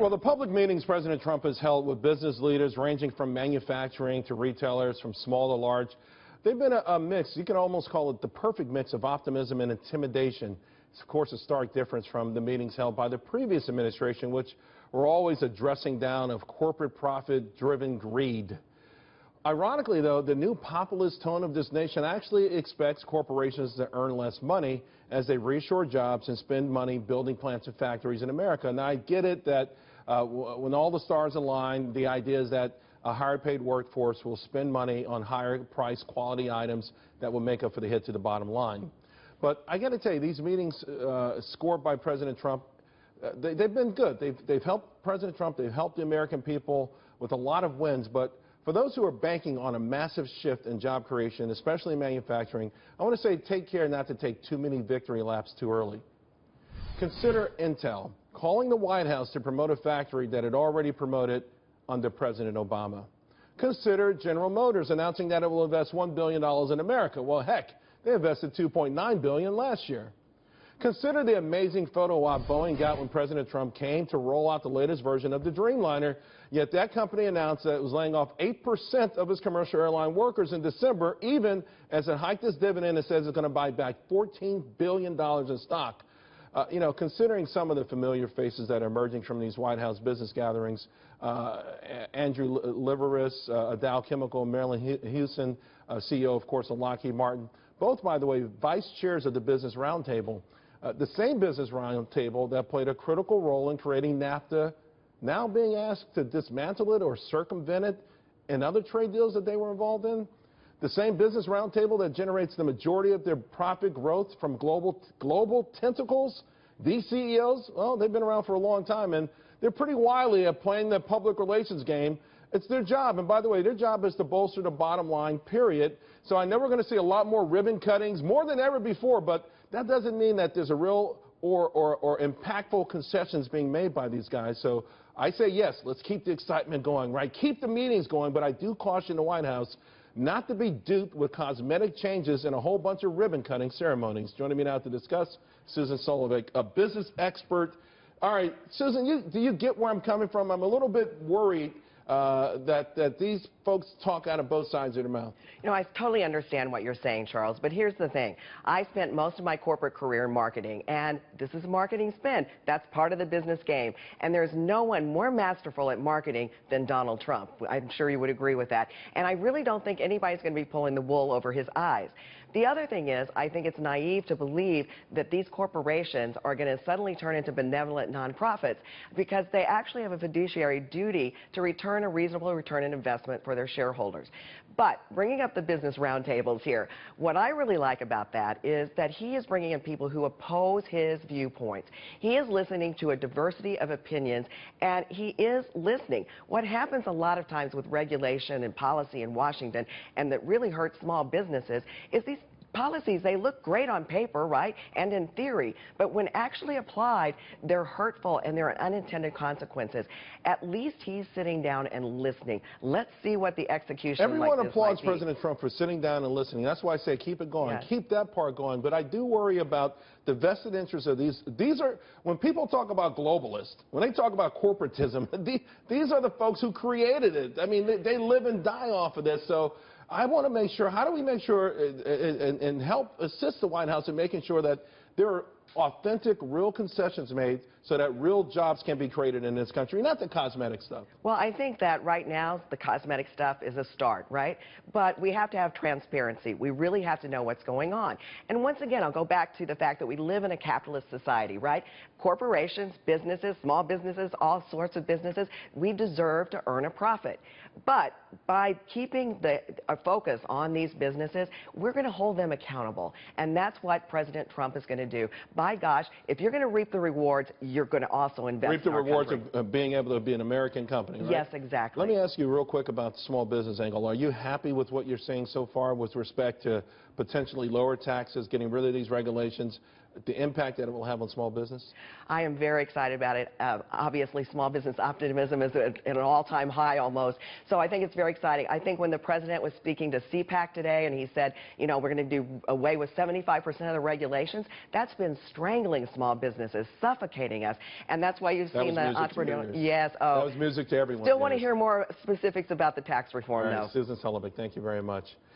Well, the public meetings President Trump has held with business leaders ranging from manufacturing to retailers, from small to large, they've been a mix. You can almost call it the perfect mix of optimism and intimidation. It's, of course, a stark difference from the meetings held by the previous administration, which were always a dressing down of corporate profit-driven greed. Ironically, though, the new populist tone of this nation actually expects corporations to earn less money as they reshore jobs and spend money building plants and factories in America. Now, I get it that when all the stars align, the idea is that a higher paid workforce will spend money on higher priced quality items that will make up for the hit to the bottom line. But I got to tell you, these meetings scored by President Trump, they've been good. They've helped President Trump. They've helped the American people with a lot of wins. But for those who are banking on a massive shift in job creation, especially in manufacturing, I want to say take care not to take too many victory laps too early. Consider Intel calling the White House to promote a factory that had already promoted under President Obama. Consider General Motors announcing that it will invest $1 billion in America. Well, heck, they invested $2.9 billion last year. Consider the amazing photo op Boeing got when President Trump came to roll out the latest version of the Dreamliner, yet that company announced that it was laying off 8% of its commercial airline workers in December, even as it hiked its dividend and says it's going to buy back $14 billion in stock. You know, considering some of the familiar faces that are emerging from these White House business gatherings, Andrew Liveris, Dow Chemical, Marilyn Houston, CEO, of course, of Lockheed Martin, both, by the way, vice chairs of the Business Roundtable. The same Business Roundtable that played a critical role in creating NAFTA, now being asked to dismantle it or circumvent it in other trade deals that they were involved in. The same Business Roundtable that generates the majority of their profit growth from global tentacles. These CEOs, well, they've been around for a long time, and they're pretty wily at playing the public relations game. It's their job, and by the way, their job is to bolster the bottom line, period. So I know we're going to see a lot more ribbon cuttings, more than ever before, but that doesn't mean that there's a real or impactful concessions being made by these guys. So I say yes, let's keep the excitement going, right? Keep the meetings going, but I do caution the White House not to be duped with cosmetic changes and a whole bunch of ribbon-cutting ceremonies. Joining me now to discuss, Susan Solovic, a business expert. All right, Susan, do you get where I'm coming from? I'm a little bit worried that these folks talk out of both sides of their mouth. You know, I totally understand what you're saying, Charles, but here's the thing. I spent most of my corporate career in marketing, and this is a marketing spin. That's part of the business game. And there's no one more masterful at marketing than Donald Trump. I'm sure you would agree with that. And I really don't think anybody's going to be pulling the wool over his eyes. The other thing is, I think it's naive to believe that these corporations are going to suddenly turn into benevolent nonprofits, because they actually have a fiduciary duty to return a reasonable return on investment for their shareholders. But bringing up the business roundtables here, what I really like about that is that he is bringing in people who oppose his viewpoints. He is listening to a diversity of opinions, and he is listening. What happens a lot of times with regulation and policy in Washington, and that really hurts small businesses, is these policies, they look great on paper, right, and in theory, but when actually applied, they're hurtful and there are unintended consequences. At least he's sitting down and listening. Let's see what the execution Everyone applauds President Trump for sitting down and listening. That's why I say keep it going. Yes. Keep that part going. But I do worry about the vested interests of these. These are, when people talk about globalists, when they talk about corporatism, these are the folks who created it. I mean, they live and die off of this. So I want to make sure, how do we make sure and help assist the White House in making sure that there are authentic, real concessions made so that real jobs can be created in this country, not the cosmetic stuff? Well, I think that right now the cosmetic stuff is a start, right? But we have to have transparency. We really have to know what's going on. And once again, I'll go back to the fact that we live in a capitalist society, right? Corporations, businesses, small businesses, all sorts of businesses, we deserve to earn a profit. But by keeping the focus on these businesses, we're going to hold them accountable. And that's what President Trump is going to do. By gosh, if you're going to reap the rewards, you're going to also invest in our country. Reap the rewards of being able to be an American company, right? Yes, exactly. Let me ask you real quick about the small business angle. Are you happy with what you're seeing so far with respect to potentially lower taxes, getting rid of these regulations? the impact that it will have on small business? I am very excited about it. Obviously, small business optimism is at an all-time high almost. So I think it's very exciting. I think when the president was speaking to CPAC today and he said, you know, we're going to do away with 75% of the regulations, that's been strangling small businesses, suffocating us. And that's why you've seen the entrepreneur. Yes. Oh. That was music to everyone. Still want to hear more specifics about the tax reform, All right, though. Susan Solovic, thank you very much.